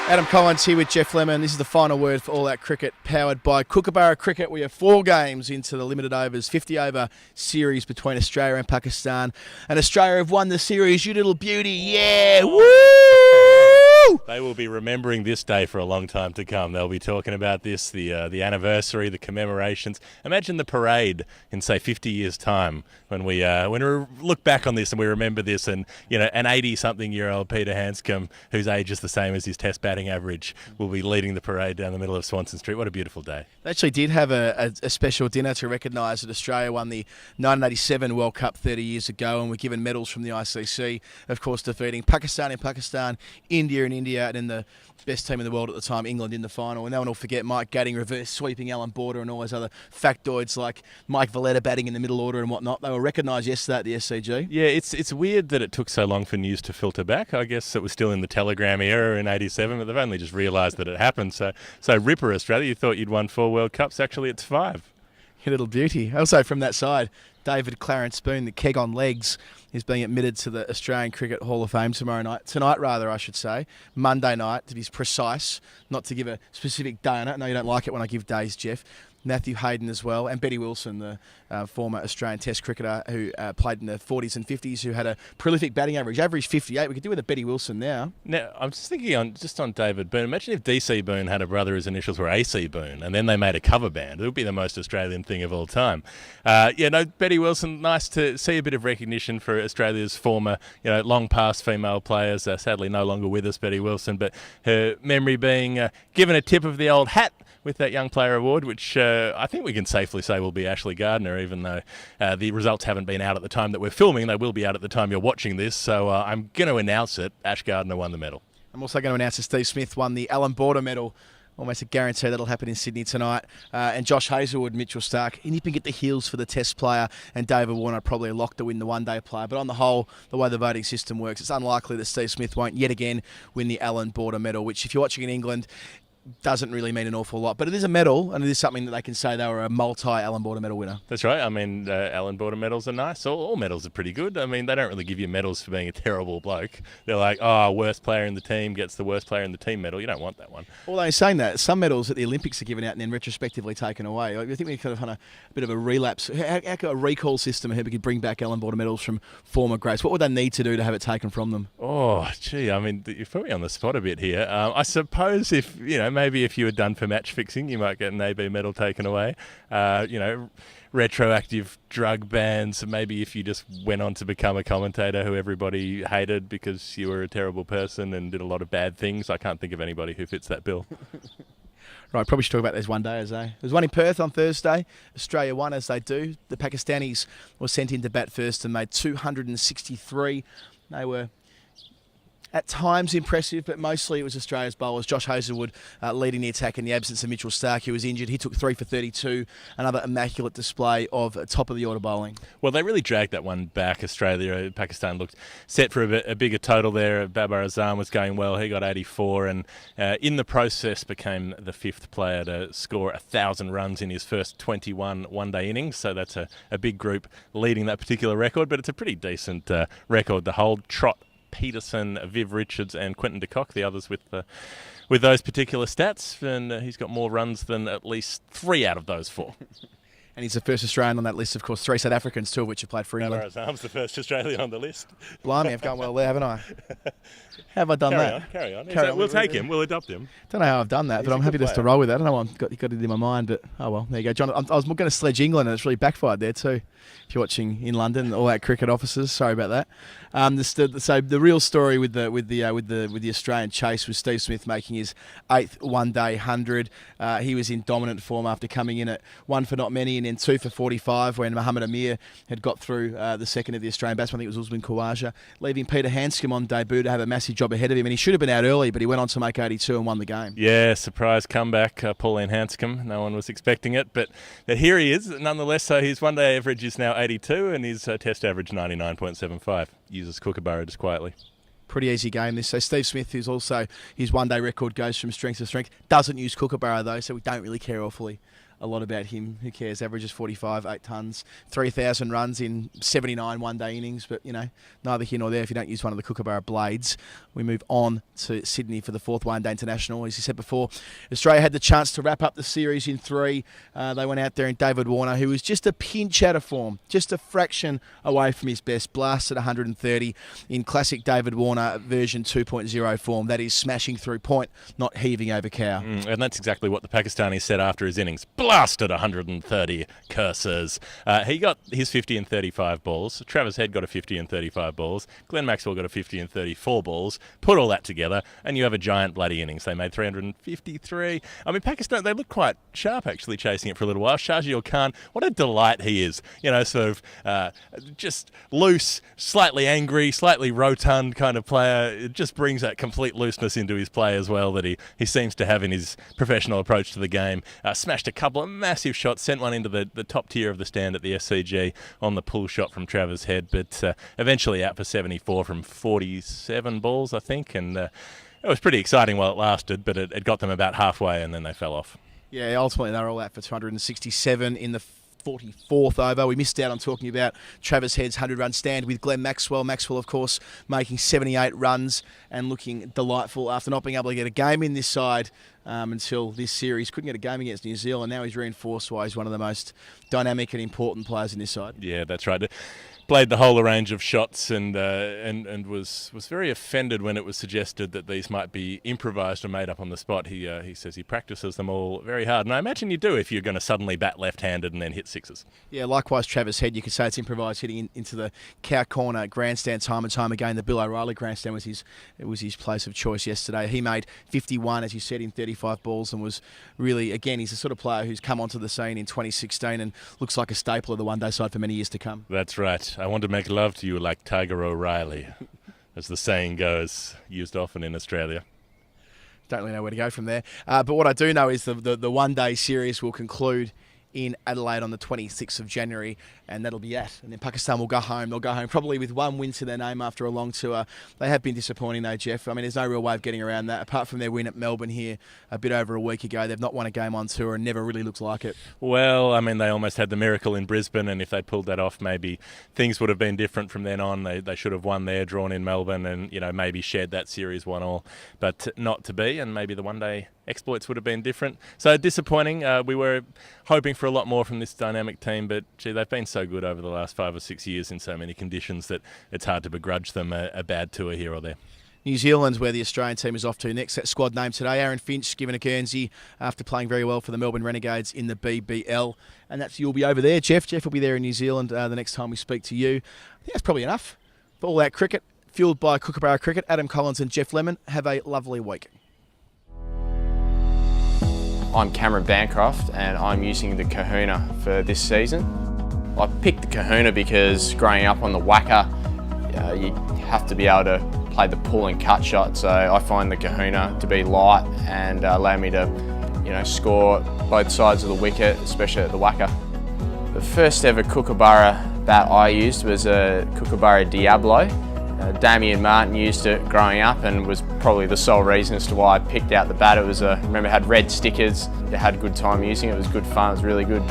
Adam Collins here with Geoff Lemon. This is the final word for All Out Cricket, powered by Kookaburra Cricket. We are 4 games into the limited overs, 50-over series between Australia and Pakistan. And Australia have won the series. You little beauty. Yeah. Woo! They will be remembering this day for a long time to come. They'll be talking about this, the anniversary, the commemorations. Imagine the parade in, say, 50 years' time when we look back on this and we remember this, and an 80-something-year-old Peter Hanscom, whose age is the same as his Test batting average, will be leading the parade down the middle of Swanston Street. What a beautiful day. They actually did have a special dinner to recognise that Australia won the 1987 World Cup 30 years ago, and were given medals from the ICC, of course, defeating Pakistan in Pakistan, India in India, and then the best team in the world at the time, England, in the final. And no one will forget Mike Gadding reverse sweeping Alan Border and all those other factoids like Mike Valletta batting in the middle order and whatnot. They were recognised yesterday at the SCG. Yeah, it's weird that it took so long for news to filter back. I guess it was still in the telegram era in 87, but they've only just realised that it happened. So ripper Australia, you thought you'd won 4 World Cups. Actually, it's 5. You little beauty. Also from that side, David Clarence Boone, the keg on legs, is being admitted to the Australian Cricket Hall of Fame tonight, I should say. Monday night, to be precise, not to give a specific day on it. I know you don't like it when I give days, Geoff. Matthew Hayden as well, and Betty Wilson, the former Australian Test cricketer who played in the 40s and 50s, who had a prolific batting average 58. We could do with a Betty Wilson now. Now, I'm just thinking on David Boone. Imagine if DC Boone had a brother whose initials were AC Boone, and then they made a cover band. It would be the most Australian thing of all time. Betty Wilson, nice to see a bit of recognition for Australia's former, long past female players. Sadly, no longer with us, Betty Wilson, but her memory being given a tip of the old hat with that Young Player Award, which I think we can safely say will be Ashley Gardner, even though the results haven't been out at the time that we're filming. They will be out at the time you're watching this, so I'm going to announce it. Ash Gardner won the medal. I'm also going to announce that Steve Smith won the Alan Border medal. Almost a guarantee that'll happen in Sydney tonight. And Josh Hazlewood, Mitchell Starc, and he can get the heels for the Test player, and David Warner probably a lock to win the one-day player. But on the whole, the way the voting system works, it's unlikely that Steve Smith won't yet again win the Alan Border medal, which, if you're watching in England, doesn't really mean an awful lot, but it is a medal, and it is something that they can say they were a multi-Alan Border medal winner. That's right. I mean, Alan Border medals are nice. All medals are pretty good. I mean, they don't really give you medals for being a terrible bloke. They're like, worst player in the team gets the worst player in the team medal. You don't want that one. Although in saying that, some medals at the Olympics are given out and then retrospectively taken away. I think we kind of had a bit of a relapse. How a recall system here we could bring back Alan Border medals from former greats? What would they need to do to have it taken from them? Oh, gee, I mean, you've put me on the spot a bit here. I suppose if, maybe if you were done for match fixing, you might get an AB medal taken away. Retroactive drug bans, maybe if you just went on to become a commentator who everybody hated because you were a terrible person and did a lot of bad things. I can't think of anybody who fits that bill. Right, probably should talk about those one days, eh? There's one in Perth on Thursday. Australia won, as they do. The Pakistanis were sent in to bat first and made 263. They were at times impressive, but mostly it was Australia's bowlers. Josh Hazlewood leading the attack in the absence of Mitchell Starc, who was injured. He took 3 for 32. Another immaculate display of top-of-the-order bowling. Well, they really dragged that one back. Pakistan looked set for a bigger total there. Babar Azam was going well. He got 84, and in the process became the 5th player to score 1,000 runs in his first 21 one-day innings. So that's a big group leading that particular record, but it's a pretty decent record to hold. Trott, Peterson, Viv Richards and Quentin de Kock, the others with those particular stats, and he's got more runs than at least 3 out of those 4. And he's the first Australian on that list, of course. 3 South Africans, 2 of which have played for England. Azam's the first Australian on the list. Blimey, I've gone well there, haven't I? How have I done that? Carry on. We'll take him. We'll adopt him. Don't know how I've done that, but I'm happy just to roll with that. I don't know why I've got it in my mind, but oh well, there you go. John, I was going to sledge England, and it's really backfired there too. If you're watching in London, all our cricket officers, sorry about that. So the real story with the Australian chase was Steve Smith making his 8th one-day 100. He was in dominant form after coming in at 1 for not many and then 2 for 45 when Mohamed Amir had got through the second of the Australian batsman. I think it was Usman Khawaja, leaving Peter Hanscom on debut to have a massive job ahead of him. And he should have been out early, but he went on to make 82 and won the game. Yeah, surprise comeback, Pauline Hanscom. No one was expecting it, but here he is. Nonetheless, so his one-day average is now 82 and his test average 99.75. Uses Kookaburra just quietly. Pretty easy game this. So Steve Smith, who's also his one-day record goes from strength to strength, doesn't use Kookaburra though, so we don't really care awfully a lot about him. Who cares? Averages 45, 8 tons, 3,000 runs in 79 one-day innings. But, neither here nor there if you don't use one of the Kookaburra blades. We move on to Sydney for the 4th one-day international. As you said before, Australia had the chance to wrap up the series in 3. They went out there and David Warner, who was just a pinch out of form, just a fraction away from his best, blasted 130 in classic David Warner version 2.0 form. That is smashing through point, not heaving over cow. And that's exactly what the Pakistani said after his innings. Blasted 130 curses. He got his 50 and 35 balls. Travis Head got a 50 and 35 balls. Glenn Maxwell got a 50 and 34 balls. Put all that together, and you have a giant bloody innings. They made 353. I mean, Pakistan, they look quite sharp, actually, chasing it for a little while. Shahziul Khan, what a delight he is. Sort of just loose, slightly angry, slightly rotund kind of player. It just brings that complete looseness into his play as well that he seems to have in his professional approach to the game. Smashed a couple of massive shots, sent one into the top tier of the stand at the SCG on the pull shot from Travis Head, but eventually out for 74 from 47 balls, I think, and it was pretty exciting while it lasted, but it got them about halfway and then they fell off. Yeah, ultimately they were all out for 267 in the 44th over. We missed out on talking about Travis Head's 100-run stand with Glenn Maxwell. Maxwell, of course, making 78 runs and looking delightful after not being able to get a game in this side until this series. Couldn't get a game against New Zealand. Now he's reinforced why he's one of the most dynamic and important players in this side. Yeah, that's right. Played the whole range of shots and was very offended when it was suggested that these might be improvised or made up on the spot. He says he practices them all very hard, and I imagine you do if you're going to suddenly bat left-handed and then hit sixes. Yeah, likewise Travis Head, you could say it's improvised, hitting into the cow corner grandstand time and time again. The Bill O'Reilly grandstand was his place of choice yesterday. He made 51, as you said, in 35 balls and was really, again, he's the sort of player who's come onto the scene in 2016 and looks like a staple of the one-day side for many years to come. That's right. I want to make love to you like Tiger O'Reilly, as the saying goes, used often in Australia. Don't really know where to go from there. But what I do know is the one-day series will conclude in Adelaide on the 26th of January, and that'll be it. And then Pakistan will go home. They'll go home probably with one win to their name after a long tour. They have been disappointing though, Geoff. I mean, there's no real way of getting around that. Apart from their win at Melbourne here a bit over a week ago, they've not won a game on tour and never really looked like it. Well, I mean, they almost had the miracle in Brisbane, and if they'd pulled that off, maybe things would have been different from then on. They should have won there, drawn in Melbourne, and maybe shared that series 1-1, but not to be. And maybe the one-day exploits would have been different. So disappointing. We were hoping for a lot more from this dynamic team, but gee, they've been so good over the last 5 or 6 years in so many conditions that it's hard to begrudge them a bad tour here or there. New Zealand's where the Australian team is off to next. That squad name today, Aaron Finch given a Guernsey after playing very well for the Melbourne Renegades in the BBL. And you'll be over there, Geoff. Geoff will be there in New Zealand the next time we speak to you. I think that's probably enough for all that cricket. Fueled by Kookaburra Cricket, Adam Collins and Geoff Lemon. Have a lovely week. I'm Cameron Bancroft and I'm using the Kahuna for this season. I picked the Kahuna because growing up on the whacker, you have to be able to play the pull and cut shot, so I find the Kahuna to be light and allow me to score both sides of the wicket, especially at the whacker. The first ever Kookaburra bat I used was a Kookaburra Diablo. Damien Martin used it growing up and was probably the sole reason as to why I picked out the bat. I remember it had red stickers, it had a good time using it, it was good fun, it was really good.